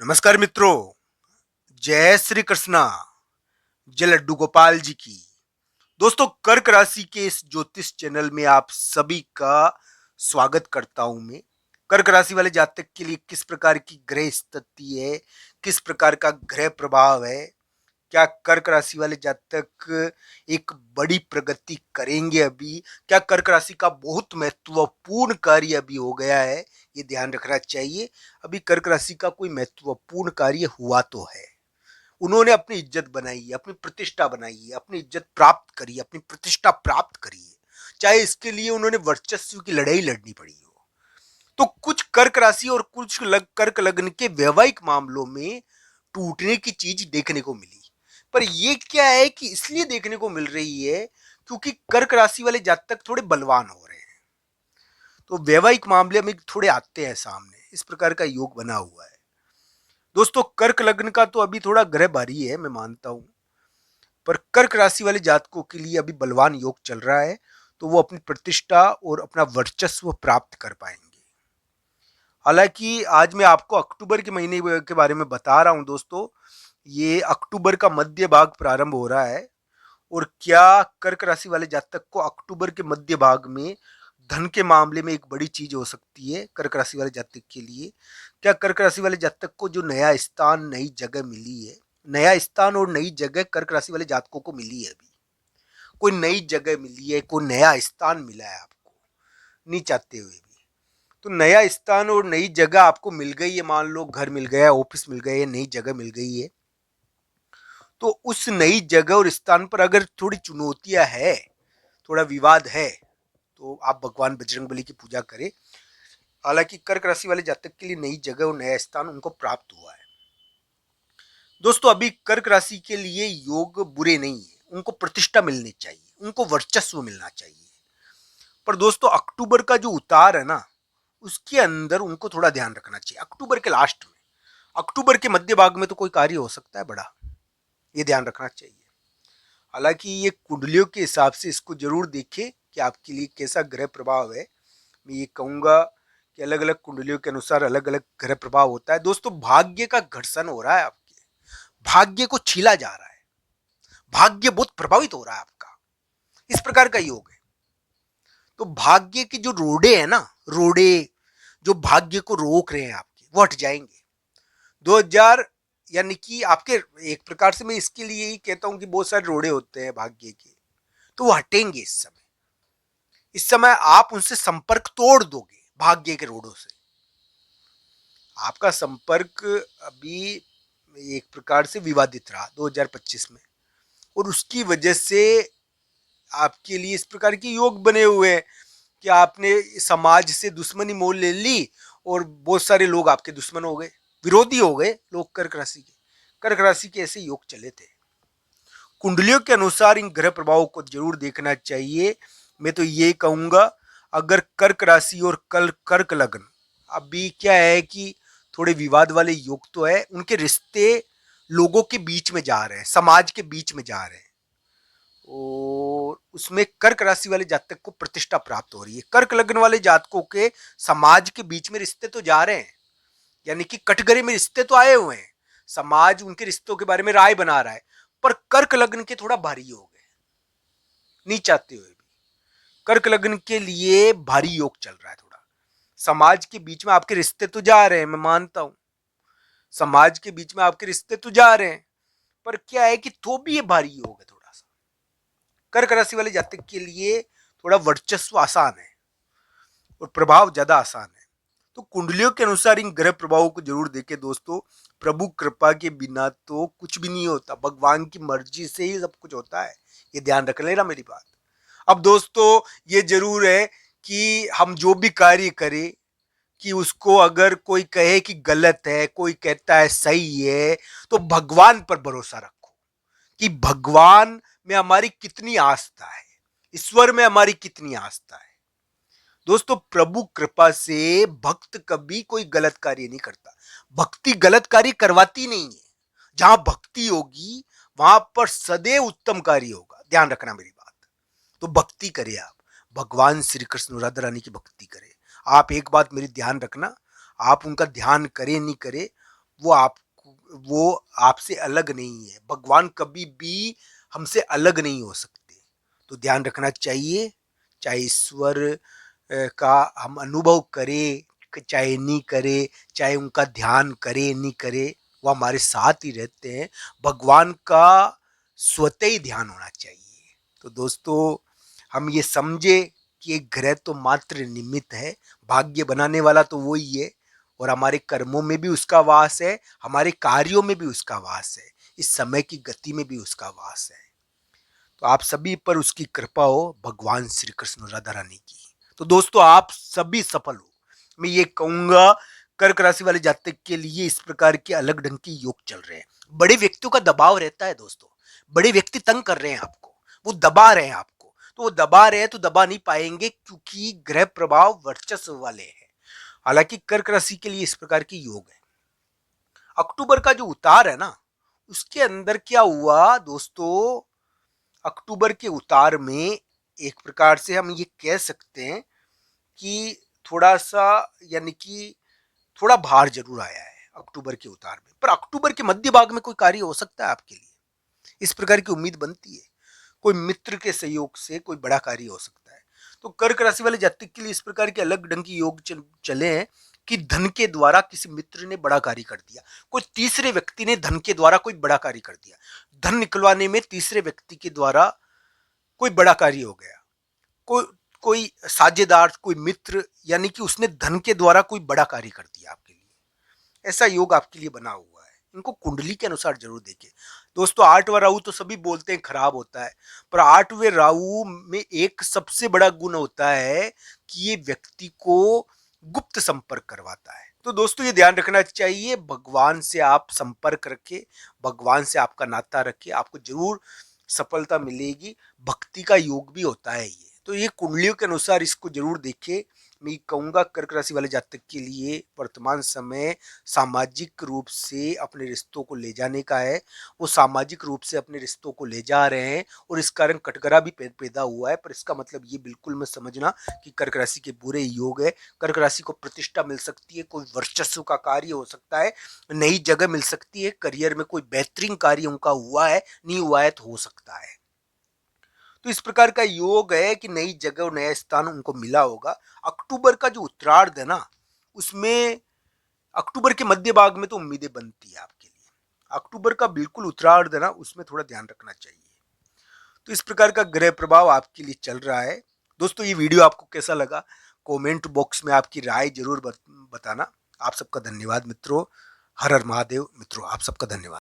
नमस्कार मित्रों, जय श्री कृष्णा, जय लड्डू गोपाल जी की। दोस्तों, कर्क राशि के इस ज्योतिष चैनल में आप सभी का स्वागत करता हूं मैं। कर्क राशि वाले जातक के लिए किस प्रकार की ग्रह स्थिति है, किस प्रकार का ग्रह प्रभाव है, क्या कर्क राशि वाले जातक एक बड़ी प्रगति करेंगे अभी, क्या कर्क राशि का बहुत महत्वपूर्ण कार्य अभी हो गया है, ये ध्यान रखना चाहिए। अभी कर्क राशि का कोई महत्वपूर्ण कार्य हुआ तो है, उन्होंने अपनी इज्जत बनाई है, अपनी प्रतिष्ठा बनाई है, अपनी इज्जत प्राप्त करी है, अपनी प्रतिष्ठा प्राप्त करी है, चाहे इसके लिए उन्होंने वर्चस्व की लड़ाई लड़नी पड़ी हो। तो कुछ कर्क राशि और कुछ कर्क लग्न के वैवाहिक मामलों में टूटने की चीज देखने को मिली। पर ये क्या है कि इसलिए देखने को मिल रही है क्योंकि कर्क राशि वाले जातक थोड़े बलवान हो रहे हैं, तो वैवाहिक मामले में थोड़े आते हैं सामने, इस प्रकार का योग बना हुआ है। दोस्तों, कर्क लग्न का तो अभी थोड़ा ग्रह भारी है, मैं मानता हूं, पर कर्क राशि वाले जातकों के लिए अभी बलवान योग चल रहा है, तो वो अपनी प्रतिष्ठा और अपना वर्चस्व प्राप्त कर पाएंगे। हालांकि आज मैं आपको अक्टूबर के महीने के बारे में बता रहा हूं दोस्तों। ये अक्टूबर का मध्य भाग प्रारंभ हो रहा है, और क्या कर्क राशि वाले जातक को अक्टूबर के मध्य भाग में धन के मामले में एक बड़ी चीज हो सकती है कर्क राशि वाले जातक के लिए। क्या कर्क राशि वाले जातक को जो नया स्थान, नई जगह मिली है, नया स्थान और नई जगह कर्क राशि वाले जातकों को मिली है, अभी कोई नई जगह मिली है, कोई नया स्थान मिला है आपको, नहीं चाहते हुए भी। तो नया स्थान और नई जगह आपको मिल गई है, मान लो घर मिल गया, ऑफिस मिल गए, नई जगह मिल गई है, तो उस नई जगह और स्थान पर अगर थोड़ी चुनौतियां है, थोड़ा विवाद है, तो आप भगवान बजरंगबली की पूजा करें। हालांकि कर्क राशि वाले जातक के लिए नई जगह और नया स्थान उनको प्राप्त हुआ है। दोस्तों, अभी कर्क राशि के लिए योग बुरे नहीं है, उनको प्रतिष्ठा मिलनी चाहिए, उनको वर्चस्व मिलना चाहिए। पर दोस्तों, अक्टूबर का जो उतार है ना, उसके अंदर उनको थोड़ा ध्यान रखना चाहिए। अक्टूबर के लास्ट में, अक्टूबर के मध्य भाग में तो कोई कार्य हो सकता है बड़ा, ये ध्यान रखना चाहिए। हालांकि ये कुंडलियों के हिसाब से इसको जरूर देखें कि आपके लिए कैसा ग्रह प्रभाव है। मैं ये कहूंगा कि अलग अलग कुंडलियों के अनुसार अलग अलग ग्रह प्रभाव होता है। दोस्तों, भाग्य का घर्षण हो रहा है, आपके भाग्य को छीला जा रहा है, भाग्य बहुत प्रभावित हो रहा है आपका, इस प्रकार का योग है। तो भाग्य की जो रोड़े है ना, रोड़े जो भाग्य को रोक रहे हैं आपके, वो हट जाएंगे 2000, यानी कि आपके, एक प्रकार से मैं इसके लिए ही कहता हूं कि बहुत सारे रोड़े होते हैं भाग्य के, तो वो हटेंगे इस समय। इस समय आप उनसे संपर्क तोड़ दोगे, भाग्य के रोड़ों से आपका संपर्क अभी एक प्रकार से विवादित रहा 2025 में, और उसकी वजह से आपके लिए इस प्रकार के योग बने हुए हैं कि आपने समाज से दुश्मनी मोल ले ली, और बहुत सारे लोग आपके दुश्मन हो गए, विरोधी हो गए लोग कर्क राशि के। कर्क राशि के ऐसे योग चले थे। कुंडलियों के अनुसार इन ग्रह प्रभावों को जरूर देखना चाहिए। मैं तो ये कहूंगा, अगर कर्क राशि और कल कर्क लग्न, अभी क्या है कि थोड़े विवाद वाले योग तो है, उनके रिश्ते लोगों के बीच में जा रहे हैं, समाज के बीच में जा रहे हैं, और उसमें कर्क राशि वाले जातक को प्रतिष्ठा प्राप्त हो रही है। कर्क लग्न वाले जातकों के समाज के बीच में रिश्ते तो जा रहे हैं, यानी कि कटघरे में रिश्ते तो आए हुए हैं, समाज उनके रिश्तों के बारे में राय बना रहा है, पर कर्क लग्न के थोड़ा भारी हो गए, नहीं चाहते हुए भी कर्क लग्न के लिए भारी योग चल रहा है थोड़ा। समाज के बीच में आपके रिश्ते तो जा रहे हैं, मैं मानता हूं, समाज के बीच में आपके रिश्ते तो जा रहे हैं, पर क्या है कि तो भी ये भारी योग है थोड़ा सा। कर्क राशि वाले जातक के लिए थोड़ा वर्चस्व आसान है और प्रभाव ज्यादा आसान है। तो कुंडलियों के अनुसार इन ग्रह प्रभावों को जरूर देखें दोस्तों। प्रभु कृपा के बिना तो कुछ भी नहीं होता, भगवान की मर्जी से ही सब कुछ होता है, ये ध्यान रख लेना मेरी बात। अब दोस्तों, ये जरूर है कि हम जो भी कार्य करें, कि उसको अगर कोई कहे कि गलत है, कोई कहता है सही है, तो भगवान पर भरोसा रखो कि भगवान में हमारी कितनी आस्था है, ईश्वर में हमारी कितनी आस्था है। दोस्तों, प्रभु कृपा से भक्त कभी कोई गलत कार्य नहीं करता, भक्ति गलत कार्य करवाती नहीं है। जहां भक्ति होगी वहां पर सदैव उत्तम कार्य होगा, ध्यान रखना मेरी बात। तो भक्ति करें आप, भगवान श्री कृष्ण राधा रानी की भक्ति करें। आप एक बात मेरी ध्यान रखना, आप उनका ध्यान करें नहीं करें, वो आपसे अलग नहीं है। भगवान कभी भी हमसे अलग नहीं हो सकते। तो ध्यान रखना चाहिए, चाहे ईश्वर का हम अनुभव करें, चाहे नहीं करें, चाहे उनका ध्यान करें नहीं करें, वो हमारे साथ ही रहते हैं। भगवान का स्वतः ही ध्यान होना चाहिए। तो दोस्तों, हम ये समझे कि एक ग्रह तो मात्र निमित्त है, भाग्य बनाने वाला तो वो ही है, और हमारे कर्मों में भी उसका वास है, हमारे कार्यों में भी उसका वास है, इस समय की गति में भी उसका वास है। तो आप सभी पर उसकी कृपा हो, भगवान श्री कृष्ण राधा रानी की। तो दोस्तों, आप सभी सफल हो। मैं ये कहूंगा, कर्क राशि वाले जातक के लिए इस प्रकार के अलग ढंग के योग चल रहे हैं। बड़े व्यक्तियों का दबाव रहता है दोस्तों, बड़े व्यक्ति तंग कर रहे हैं आपको, वो दबा रहे हैं आपको। तो वो दबा रहे हैं तो दबा नहीं पाएंगे, क्योंकि ग्रह प्रभाव वर्चस्व वाले हैं। हालांकि कर्क राशि के लिए इस प्रकार के योग है। अक्टूबर का जो उतार है ना, उसके अंदर क्या हुआ दोस्तों, अक्टूबर के उतार में एक प्रकार से हम ये कह सकते हैं कि थोड़ा सा, यानी कि थोड़ा भार जरूर आया है अक्टूबर के उतार में। पर अक्टूबर के मध्य भाग में कोई कार्य हो सकता है आपके लिए, इस प्रकार की उम्मीद बनती है। कोई मित्र के सहयोग से कोई बड़ा कार्य हो सकता है। तो कर्क राशि वाले जातक के लिए इस प्रकार के अलग ढंग के योग चले हैं कि धन के द्वारा किसी मित्र ने बड़ा कार्य कर दिया, कोई तीसरे व्यक्ति ने धन के द्वारा कोई बड़ा कार्य कर दिया। धन निकलवाने में तीसरे व्यक्ति के द्वारा कोई बड़ा कार्य हो गया, कोई कोई साझेदार, कोई मित्र, यानी कि उसने धन के द्वारा कोई बड़ा कार्य कर दिया आपके लिए। ऐसा योग आपके लिए बना हुआ है। इनको कुंडली के अनुसार जरूर देखें दोस्तों। 8वां राहु तो सभी बोलते हैं खराब होता है, पर 8वें राहु में एक सबसे बड़ा गुण होता है कि ये व्यक्ति को गुप्त संपर्क करवाता है। तो दोस्तों, ये ध्यान रखना चाहिए, भगवान से आप संपर्क रखें, भगवान से आपका नाता रखें, आपको जरूर सफलता मिलेगी। भक्ति का योग भी होता है ये। तो ये कुंडलियों के अनुसार इसको जरूर देखें। मैं कहूंगा कर्क राशि वाले जातक के लिए वर्तमान समय सामाजिक रूप से अपने रिश्तों को ले जाने का है। वो सामाजिक रूप से अपने रिश्तों को ले जा रहे हैं, और इस कारण कटघरा भी पैदा हुआ है। पर इसका मतलब ये बिल्कुल मत समझना कि कर्क राशि के बुरे योग है। कर्क राशि को प्रतिष्ठा मिल सकती है, कोई वर्चस्व का कार्य हो सकता है, नई जगह मिल सकती है, करियर में कोई बेहतरीन कार्य उनका हुआ है, नहीं हुआ है तो हो सकता है। तो इस प्रकार का योग है कि नई जगह और नया स्थान उनको मिला होगा। अक्टूबर का जो उत्तरार्ध है ना, उसमें अक्टूबर के मध्य भाग में तो उम्मीदें बनती है आपके लिए। अक्टूबर का बिल्कुल उत्तरार्ध है ना, उसमें थोड़ा ध्यान रखना चाहिए। तो इस प्रकार का ग्रह प्रभाव आपके लिए चल रहा है। दोस्तों, ये वीडियो आपको कैसा लगा, कमेंट बॉक्स में आपकी राय जरूर बताना। आप सबका धन्यवाद मित्रों। हर हर महादेव मित्रों, आप सबका धन्यवाद।